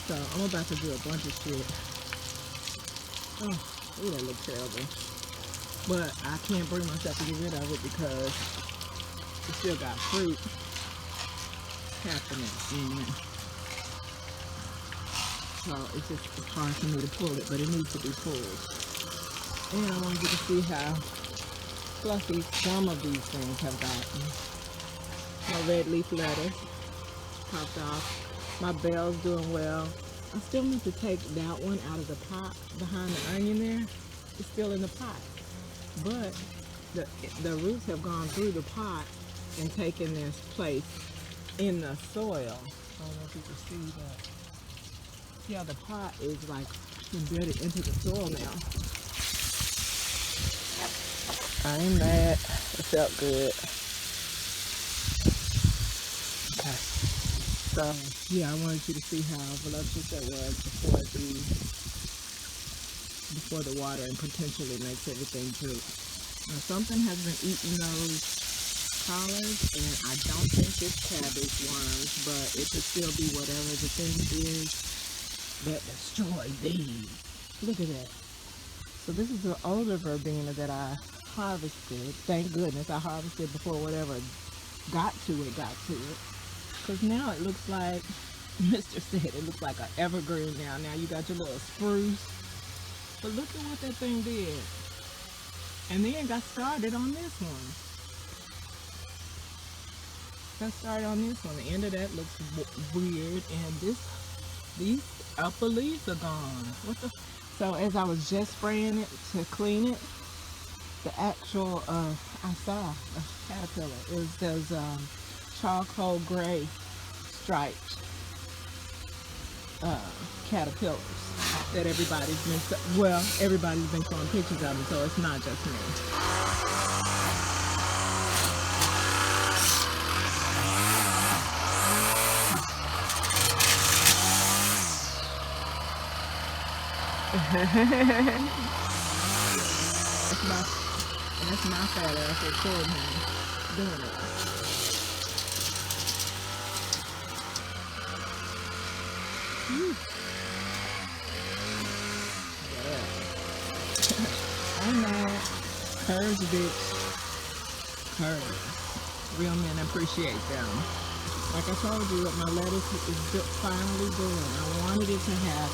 So I'm about to do a bunch of shit. Oh, ooh, that looks terrible. But I can't bring myself to get rid of it because it still got fruit happening in it. So it's hard for me to pull it, but it needs to be pulled. And I want you to see how fluffy some of these things have gotten. My red leaf lettuce popped off. My bell's doing well. I still need to take that one out of the pot behind the onion there. It's still in the pot. But the roots have gone through the pot and taken their place in the soil. I don't know if you can see that. Yeah, the pot is like embedded into the soil now. I ain't mad. It felt good. Okay. So yeah, I wanted you to see how voluptuous it was before the water and potentially makes everything droop. Now something has been eating those collards, and I don't think it's cabbage worms, but it could still be whatever the thing is that destroyed these. Look at that. So this is the older verbena that I harvested. Thank goodness I harvested before whatever got to it. Because now it looks like, Mr. said, it looks like an evergreen now. Now you got your little spruce. But look at what that thing did. And then got started on this one. Got started on this one. The end of that looks weird. And these upper leaves are gone. What the? So as I was just spraying it to clean it, the actual, I saw a caterpillar. It was those charcoal gray striped caterpillars that everybody's been showing pictures of them, so it's not just me. That's my fat ass recording him doing it. I'm mad. Curves, bitch. Curves. Real men appreciate them. Like I told you, my lettuce is finally doing. I wanted it to have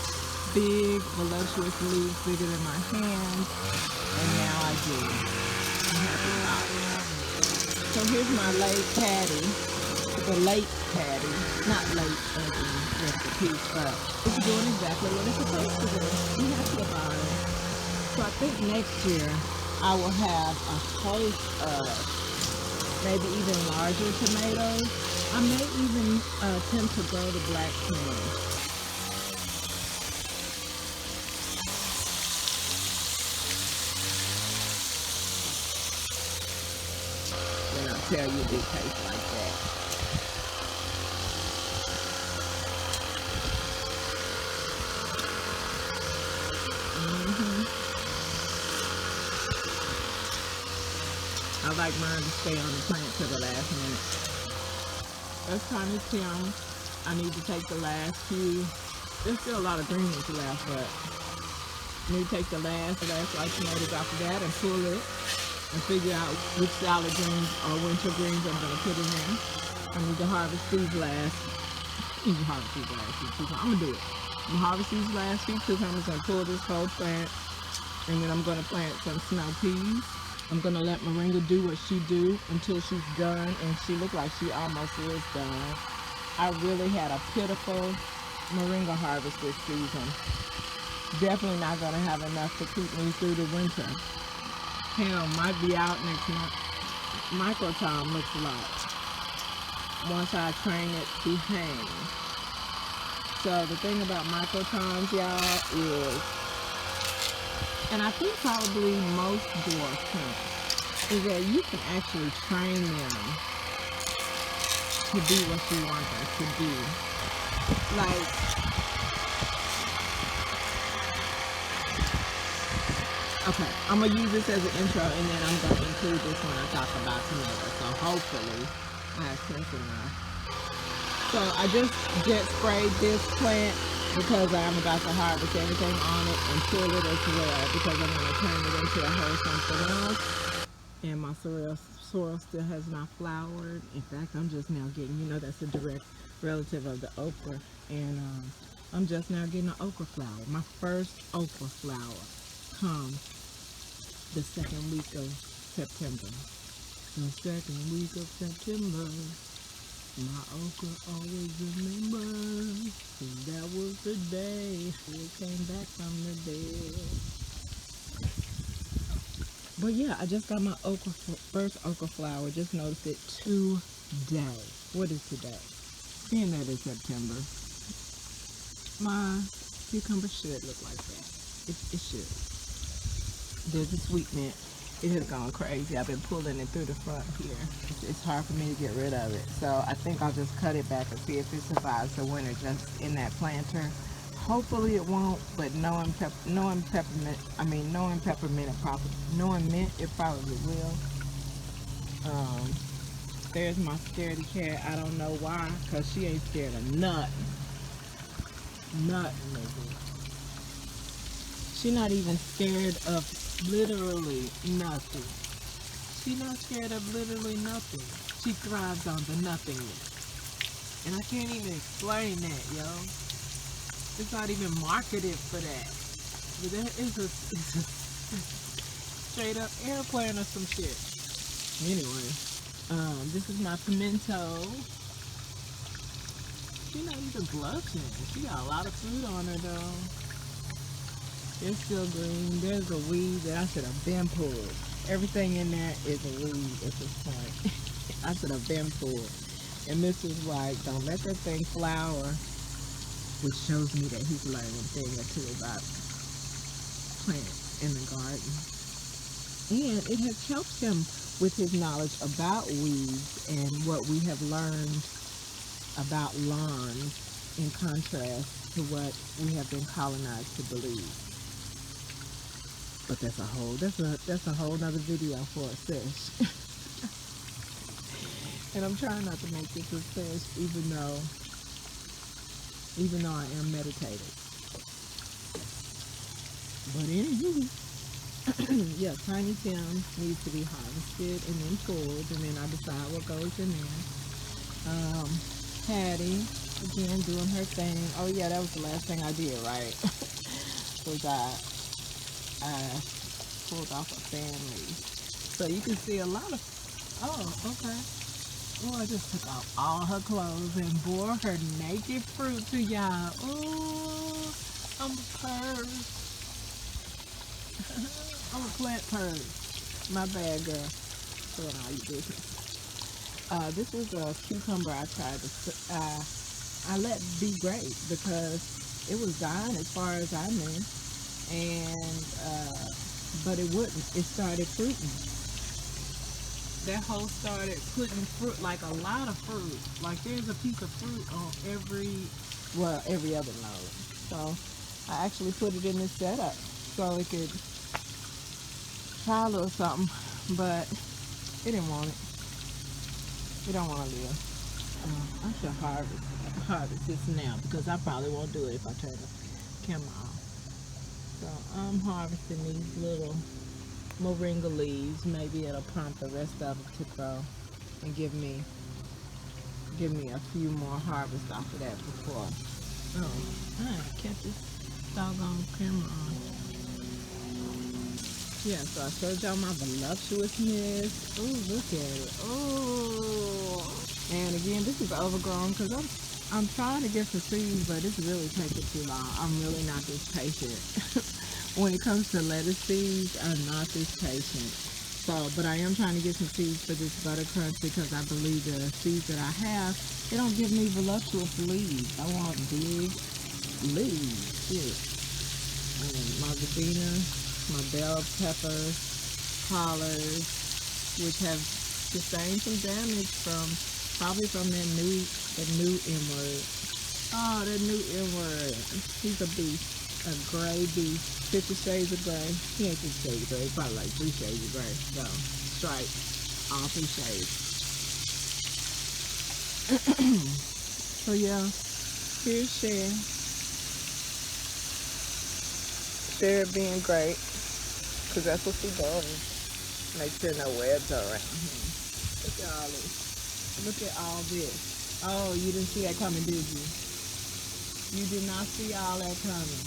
big, voluptuous leaves bigger than my hands, and now I do. I'm happy about it. So here's my late patty. The late patty. Not late as in just the peach, but it's doing exactly what it's supposed to do. I'm happy about it. So I think next year I will have a host of maybe even larger tomatoes. I may even attempt to grow the black pruning. Then I'll tell you they taste like that. I like mine to stay on the plant to the last minute. That's kind of Tim. I need to take the last few. There's still a lot of green ones left, but I need to take the last white tomatoes off of that and pull it and figure out which salad greens or winter greens I'm going to put in there. I need to harvest these last. I'm going to do it. I'm going to harvest these last few cucumbers and pull this whole plant, and then I'm going to plant some snow peas. I'm going to let Moringa do what she do until she's done, and she looked like she almost is done. I really had a pitiful Moringa harvest this season. Definitely not going to have enough to keep me through the winter. Hell, might be out next month. Microtome looks like. Once I train it to hang. So the thing about microtomes, y'all, is, and I think probably most dwarf plants, is that you can actually train them to do what you want them to do. Like, okay, I'm going to use this as an intro, and then I'm going to include this when I talk about tomatoes. So hopefully I have sense enough. So I just jet sprayed this plant because I'm about to harvest everything on it and pull it as well, because I'm going to turn it into a whole something else. And my sorrel still has not flowered. In fact, I'm just now getting, you know, that's a direct relative of the okra. And I'm just now getting an okra flower. My first okra flower comes the second week of September. The second week of September, my okra always remembers. That was the day it came back from the dead. But yeah, I just got my first okra flower. Just noticed it today. What is today? Being that it's September, my cucumber should look like that. It should. There's a sweet mint. It has gone crazy. I've been pulling it through the front here. It's hard for me to get rid of it. So I think I'll just cut it back and see if it survives the winter just in that planter. Hopefully it won't, but knowing mint, it probably will. There's my scaredy cat. I don't know why, because she ain't scared of nothing. Nothing, nigga. She not even scared of literally nothing. She not scared of literally nothing. She thrives on the nothingness. And I can't even explain that, yo. It's not even marketed for that. But that is a straight up airplane or some shit. Anyway, this is my pimento. She's not even blushing. She got a lot of fruit on her though. It's still green. There's a weed that I should have been pulled. Everything in there is a weed at this point. I should have been pulled. And this is like, don't let that thing flower, which shows me that he's learning a thing or two about plants in the garden. And it has helped him with his knowledge about weeds and what we have learned about lawns in contrast to what we have been colonized to believe. But that's a whole nother video for a sesh. And I'm trying not to make this a sesh, even though I am meditative. But anywho, yeah, tiny stems need to be harvested and then pulled, and then I decide what goes in there. Patty, again, doing her thing. Oh yeah, that was the last thing I did, right? Was I pulled off a family. So you can see a lot of, oh, okay. Oh, I just took off all her clothes and bore her naked fruit to y'all. Oh, I'm a purse. I'm a plant purse. My bad, girl. Doing all your business. This was a cucumber I tried to, I let be great because it was dying as far as I knew. And, but it wouldn't. It started fruiting. That hole started putting fruit, like a lot of fruit. Like there's a piece of fruit on every other node. So I actually put it in this setup so it could try a little something, but it didn't want it. It don't want to live. I should harvest this now because I probably won't do it if I turn the camera off. So I'm harvesting these little moringa leaves. Maybe it'll prompt the rest of them to grow and give me a few more harvests off of that before. Oh, I kept this doggone camera on. Yeah, so I showed y'all my voluptuousness. Oh, look at it. Oh, and again, this is overgrown because I'm trying to get some seeds, but it's really taking too long. I'm really not this patient. When it comes to lettuce seeds, I'm not this patient. So, but I am trying to get some seeds for this butter crunch because I believe the seeds that I have, they don't give me voluptuous leaves. I want big leaves. Shit. My verbena, my bell peppers, collards, which have sustained some damage probably from that new N-word. Oh, that new N-word. He's a beast. A gray beast. 50 shades of gray. He ain't 50 shades of gray. Probably like 3 shades of gray. So, stripes. All 3 shades. So, yeah. Here's Cher. They're being great, because that's what she does. Make sure no webs are around here. Look at all this. Look at all this. Oh, you didn't see that coming, did you? You did not see all that coming.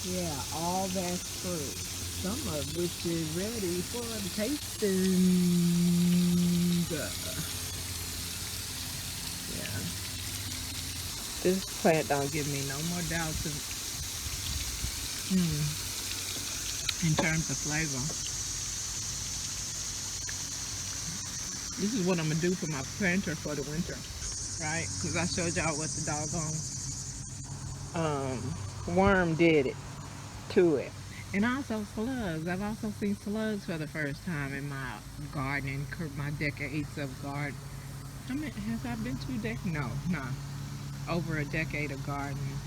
Yeah, all that's fruit. Some of which is ready for the tasting. Yeah. This plant don't give me no more doubts in terms of flavor. This is what I'm gonna do for my planter for the winter, right? Because I showed y'all what the doggone worm did it to it. And also slugs. I've also seen slugs for the first time in my gardening, my decades of garden. How many has I been 2 decades? No, over a decade of gardening.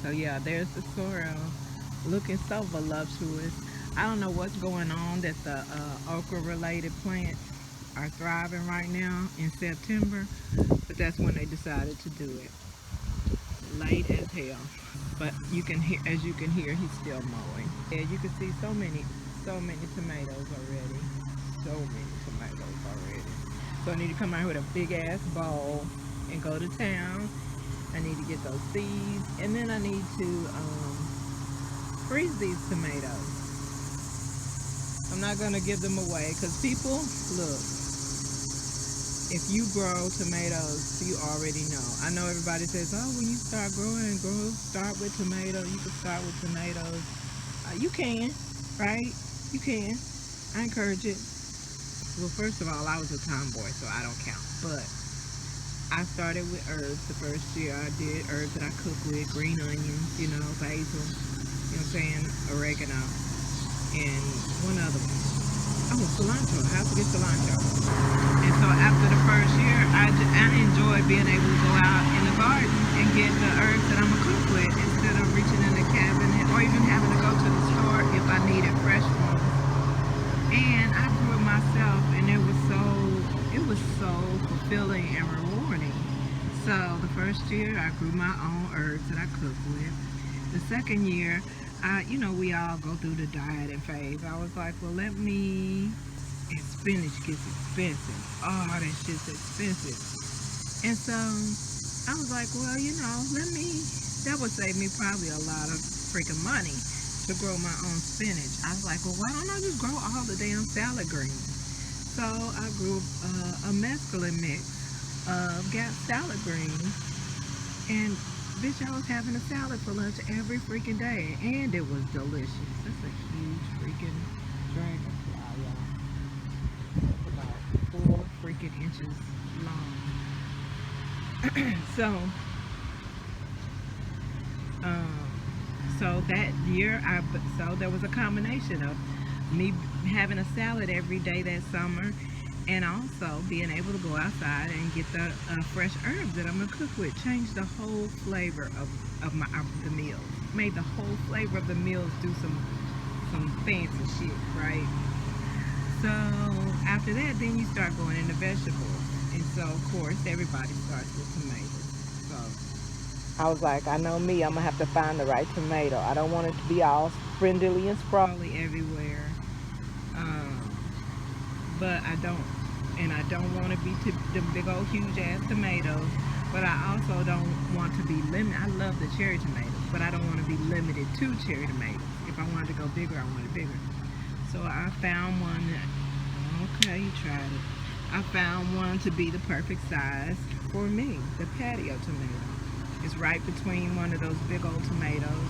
So yeah, there's the sorrel, looking so voluptuous. I don't know what's going on that the okra-related plants are thriving right now in September, but that's when they decided to do it. Late as hell. But you can hear, as you can hear, he's still mowing. Yeah, you can see so many tomatoes already. So many tomatoes already. So I need to come out here with a big ass bowl and go to town. I need to get those seeds, and then I need to freeze these tomatoes. I'm not gonna give them away because people, look, if you grow tomatoes, you already know. I know everybody says, oh, when you start growing, start with tomatoes. You can start with tomatoes. You can, right? You can. I encourage it. Well, first of all, I was a tomboy, so I don't count. But I started with herbs the first year. I did herbs that I cook with, green onions, you know, basil, you know what I'm saying, oregano, and one other one. Oh, cilantro. How to get cilantro. And so after the first year, I enjoyed being able to go out in the garden and get the herbs that I'm going to cook with instead of reaching in the cabinet or even having to go to the store if I needed fresh ones. And I grew it myself, and it was so fulfilling and rewarding. So the first year, I grew my own herbs that I cook with. The second year, you know, we all go through the dieting phase. I was like, well, and spinach gets expensive. Oh, that shit's expensive. And so I was like, well, you know, that would save me probably a lot of freaking money to grow my own spinach. I was like, well, why don't I just grow all the damn salad greens? So I grew a mescaline mix of salad greens, and bitch, I was having a salad for lunch every freaking day, and it was delicious. That's a huge freaking dragonfly, y'all. It's about 4 freaking inches long. So that year, so there was a combination of me having a salad every day that summer, and also being able to go outside and get the fresh herbs that I'm gonna cook with. Changed the whole flavor of the meals. Made the whole flavor of the meals do some fancy shit, right? So after that, then you start going into vegetables, and so of course everybody starts with tomatoes. So I was like, I know me, I'm gonna have to find the right tomato. I don't want it to be all spindly and sprawly everywhere. But I don't want to be the big old huge ass tomatoes, but I also don't want to be limited. I love the cherry tomatoes, but I don't want to be limited to cherry tomatoes. If I wanted to go bigger, I want it bigger. So I found one okay, you tried it. I found one to be the perfect size for me, the patio tomato. It's right between one of those big old tomatoes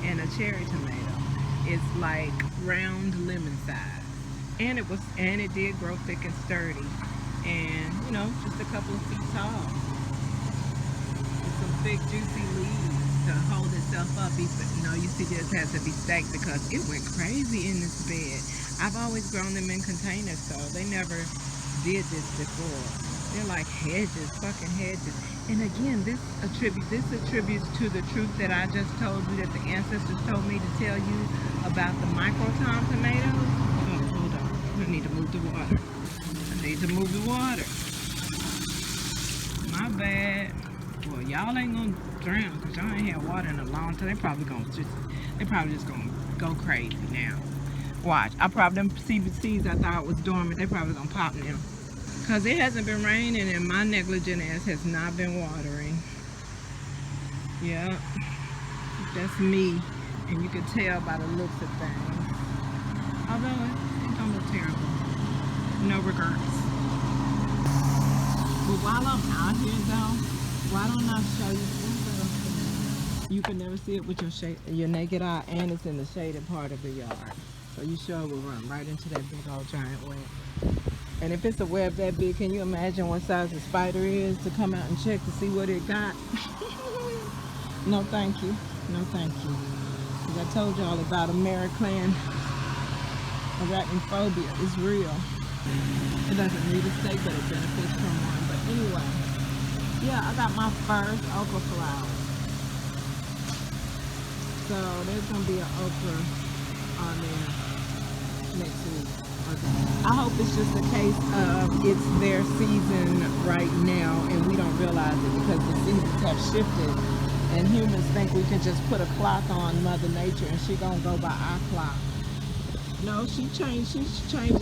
and a cherry tomato. It's like round lemon size. And it did grow thick and sturdy, and you know, just a couple of feet tall, with some thick juicy leaves to hold itself up. You know, you see this has to be staked because it went crazy in this bed. I've always grown them in containers, so they never did this before. They're like hedges, fucking hedges. And again, this attributes to the truth that I just told you, that the ancestors told me to tell you about the micro-tom tomatoes. I need to move the water. My bad. Well, y'all ain't gonna ground because y'all ain't had water in a long time. They probably just gonna go crazy now. Watch. I probably them seeds I thought was dormant, they probably gonna pop now. Cause it hasn't been raining and my negligent ass has not been watering. Yeah. That's me. And you can tell by the looks of things. Although it don't look terrible. No regrets. But while I'm out here though, why don't I show you? You can never see it with your naked eye, and it's in the shaded part of the yard. So you sure will run right into that big old giant web. And if it's a web that big, can you imagine what size the spider is to come out and check to see what it got? No thank you. No thank you. Because I told y'all about American arachnophobia. It's real. It doesn't need a stake, but it benefits from one. But anyway, yeah, I got my first okra flower. So there's going to be an okra on there next week. I hope it's just a case of it's their season right now and we don't realize it because the seasons have shifted and humans think we can just put a clock on Mother Nature and she gonna go by our clock. No, she changed the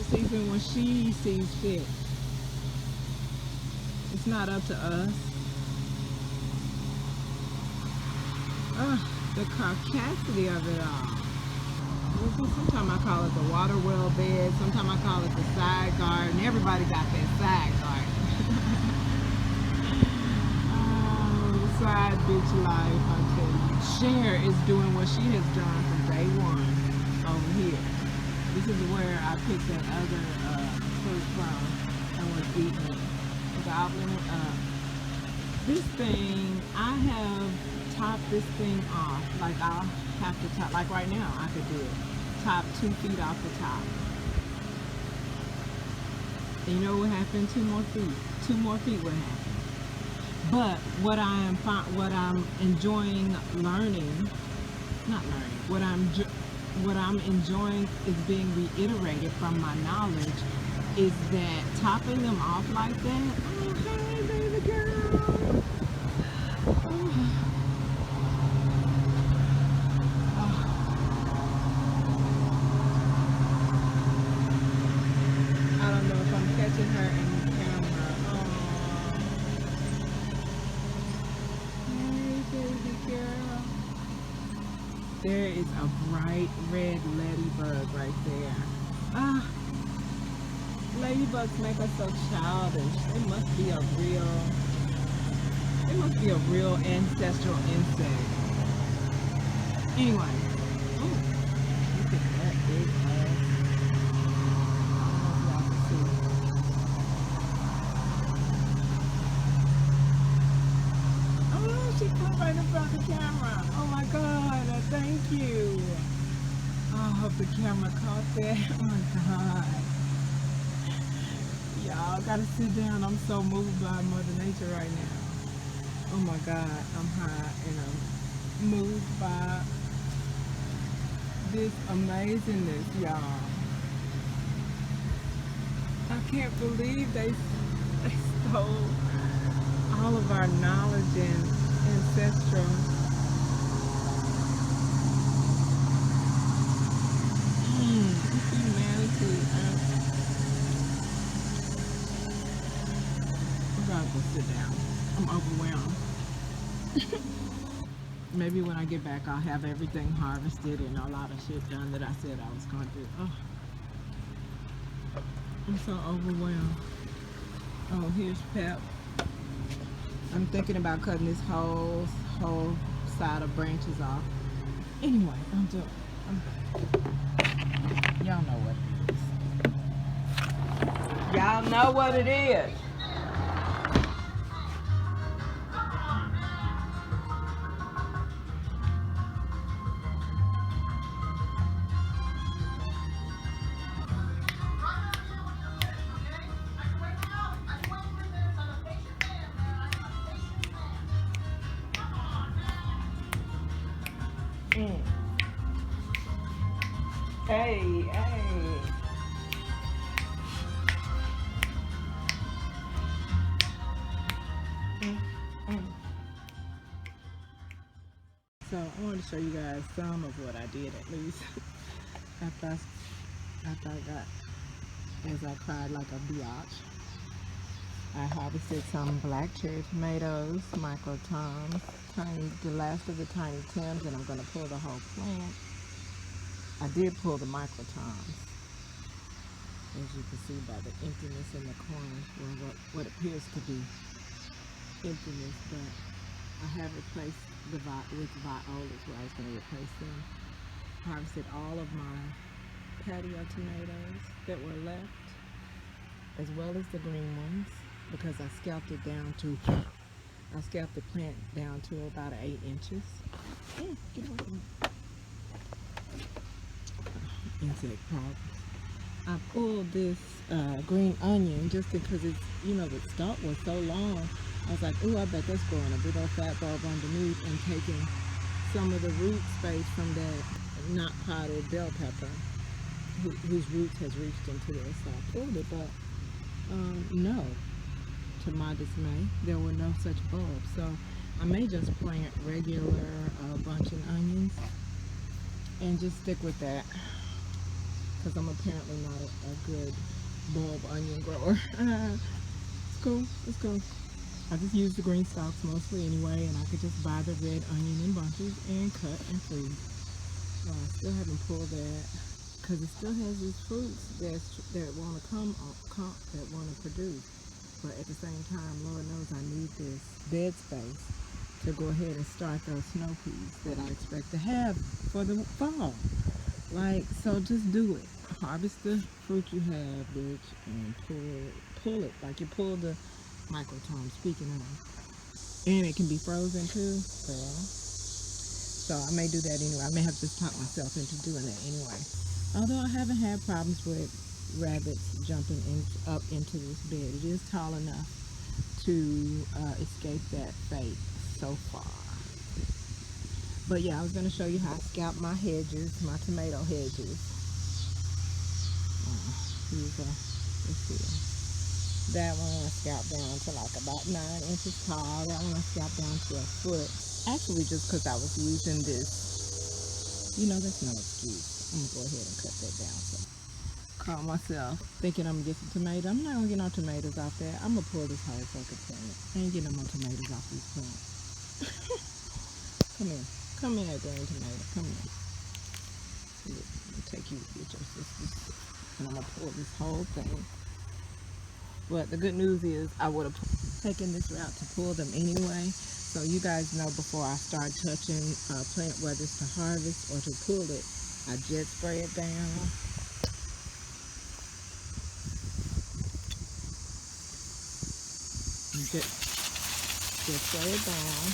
season when she sees fit. It's not up to us. The caucasity of it all. Sometimes I call it the water well bed, sometimes I call it the side garden. Everybody got that side garden. Oh, the side bitch life, I tell you. Cher is doing what she has done from day one over here. This is where I picked that other fruit from and was eating it, gobbling it up. This thing, I have topped this thing off. Like I'll have to top, like right now I could do it. Top 2 feet off the top. And you know what happened? 2 more feet. 2 more feet would happen. But what I'm enjoying learning, not learning, what I'm enjoying is being reiterated from my knowledge is that topping them off like that, oh hey baby girl. Her in the camera. Aww. Hey, baby girl. There is a bright red ladybug right there. Ladybugs make us so childish. It must be a real ancestral insect. Anyway. Ooh, look at that big ass. She flew right in front of the camera. Oh my God, thank you. Oh, I hope the camera caught that. Oh my God. Y'all gotta sit down. I'm so moved by Mother Nature right now. Oh my God, I'm high and I'm moved by this amazingness, y'all. I can't believe they stole all of our knowledge and ancestral. Humanity. I'm gonna go sit down. I'm overwhelmed. Maybe when I get back I'll have everything harvested and a lot of shit done that I said I was gonna do. Oh, I'm so overwhelmed. Oh, here's Pep. I'm thinking about cutting this whole side of branches off. Anyway, I'm y'all know what it is. Y'all know what it is. Hey. show you guys some of what I did at least after I got, as I cried like a biatch. I harvested some black cherry tomatoes, micro toms, the last of the tiny tims, and I'm going to pull the whole plant. I did pull the micro toms, as you can see by the emptiness in the corners, or what appears to be emptiness, but I have replaced with violas where I was going to replace them. Harvested all of my patio tomatoes that were left, as well as the green ones, because I scalped the plant down to about 8 inches. Get away from me. Insect problems. I pulled this green onion just because it's, the stalk was so long. I was like, ooh, I bet that's growing a big old fat bulb underneath, and taking some of the root space from that not potted bell pepper, whose roots has reached into this. So I pulled it, but no, to my dismay, there were no such bulbs. So I may just plant regular bunching onions and just stick with that, because I'm apparently not a good bulb onion grower. It's cool, it's cool. I just use the green stalks mostly anyway, and I could just buy the red onion in bunches and cut and freeze. I still haven't pulled that because it still has these fruits that want to that want to produce. But at the same time, Lord knows I need this bed space to go ahead and start those snow peas that I expect to have for the fall. So just do it. Harvest the fruit you have, bitch, and pull it like you pull the microtom, speaking of. And it can be frozen too, girl. So I may do that anyway. I may have just talked myself into doing that anyway. Although I haven't had problems with rabbits jumping up into this bed. It is tall enough to escape that fate so far. But yeah, I was going to show you how I scalp my hedges, my tomato hedges. Let's see. That one I scalped down to like about 9 inches tall. That one I scalped down to a foot. Actually, just because I was using this, that's no excuse. I'm going to go ahead and cut that down. So, call myself thinking I'm going to get some tomatoes. I'm not going to get no tomatoes off there. I'm going to pull this whole fucking plant. I ain't getting no more tomatoes off these plants. Come here. Come here, green tomato. Come here. I'll take you with your sisters. And I'm going to pull this whole thing. But the good news is I would have taken this route to pull them anyway. So you guys know before I start touching plant, whether it's to harvest or to pull it, I jet spray it down. Just spray it down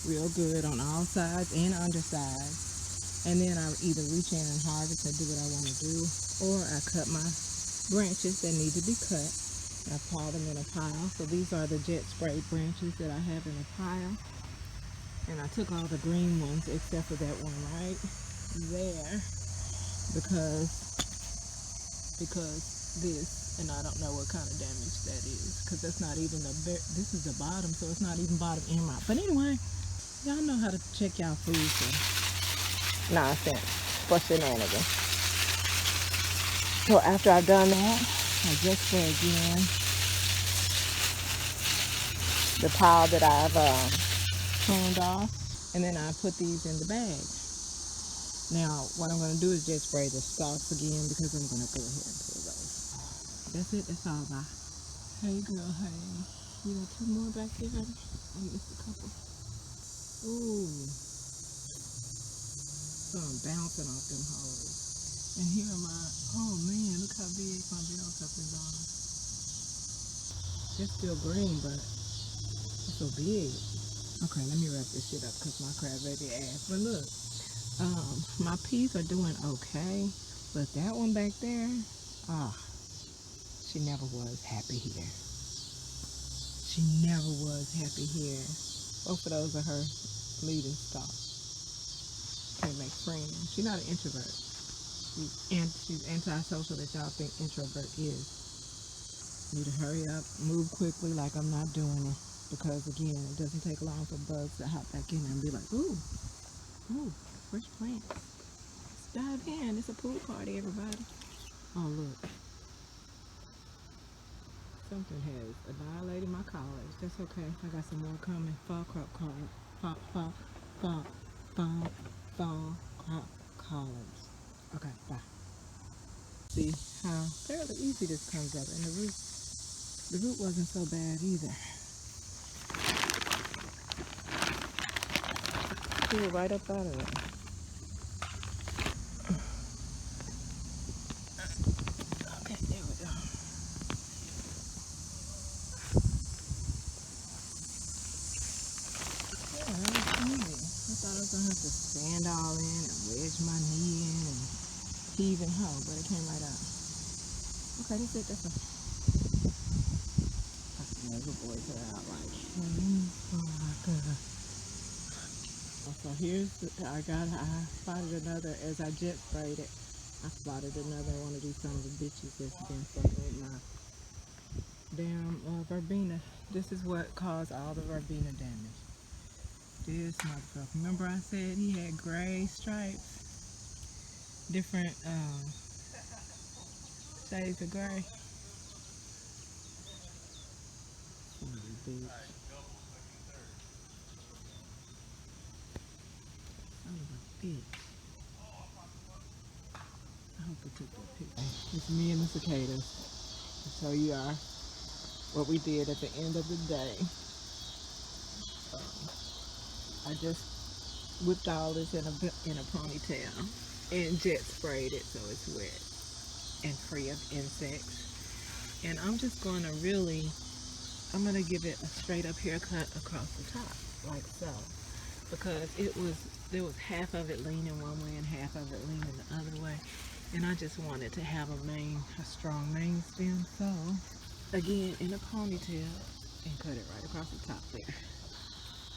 real good on all sides and undersides, and then I either reach in and harvest and do what I want to do, or I cut my branches that need to be cut and I pile them in a pile. So these are the jet spray branches that I have in a pile, and I took all the green ones except for that one right there because this, and I don't know what kind of damage that is, because that's not even this is the bottom, so it's not even bottom end mount. But anyway, y'all know how to check y'all food for nonsense, for shenanigans. So after I've done that, I just spray again the pile that I've pruned off, and then I put these in the bag. Now what I'm going to do is just spray the stalks again, because I'm going to go ahead and pull those. That's it. That's all. Bye. Hey girl, hey. You got 2 more back there? I missed a couple. Ooh. Some bouncing off them holes. And here am I. Oh man, look how big my bell peppers are. They're still green, but they're so big. Okay, let me wrap this shit up because my crab baby ass. But look, my peas are doing okay, but that one back there, she never was happy here. She never was happy here. Both of those are her leading stalks. Can't make friends. She's not an introvert. And she's antisocial that y'all think introvert is. Need to hurry up, move quickly like I'm not doing it. Because again, it doesn't take long for bugs to hop back in there and be like, ooh, Ooh, fresh plants. Let's dive in. It's a pool party, everybody. Oh, look. Something has annihilated my collards. That's okay. I got some more coming. Fall crop collards. Fall crop collards. Okay, bye. See how fairly easy this comes up, and the root wasn't so bad either. Pull right up out of it. Okay, there we go. Yeah, that was easy. I thought I was gonna have to stand all in and wedge my knee in and heave and hoe, but it came right out. Okay, that's it. That's a. Little boys are out like, oh my god. So here's I spotted another as I jet sprayed it. I spotted another one of these sons of bitches that's been fucking with my damn verbena. This is what caused all the verbena damage. This motherfucker. Remember I said he had gray stripes? Different shades of gray. Bitch. Son of a bitch. I hope I took that picture. It's me and the cicadas. So you are what we did at the end of the day. I just whipped all this in a ponytail and jet sprayed it so it's wet and free of insects. And I'm just going to I'm going to give it a straight up haircut across the top, like so. Because there was half of it leaning one way and half of it leaning the other way. And I just wanted to have a strong main stem. So, again, in a ponytail and cut it right across the top there.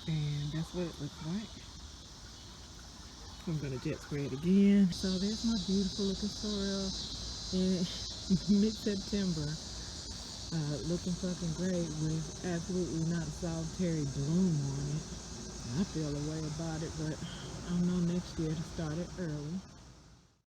And that's what it looks like. I'm going to jet spray it again. So there's my beautiful looking sorrel in mid-September. Looking fucking great with absolutely not a solitary bloom on it. I feel a way about it, but I'll know next year to start it early.